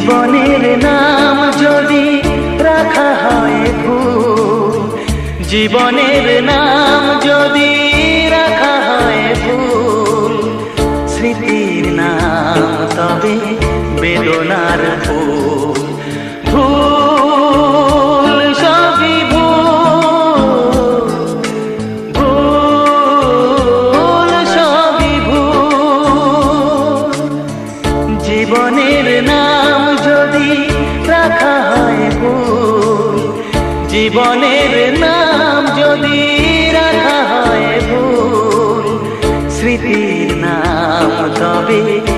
জীবনের নাম যদি রাখা হয় ভুল, জীবনের নাম যদি রাখা হয় ভুল, স্মৃতির নাম তবে বেদনার ফুল। ভুল সবই ভুল, ভুল সবই ভুল। জীবনের নাম যদি রাখা হয় ভুল, জীবনের নাম যদি রাখা হয় ভুল, স্মৃতির নাম তবে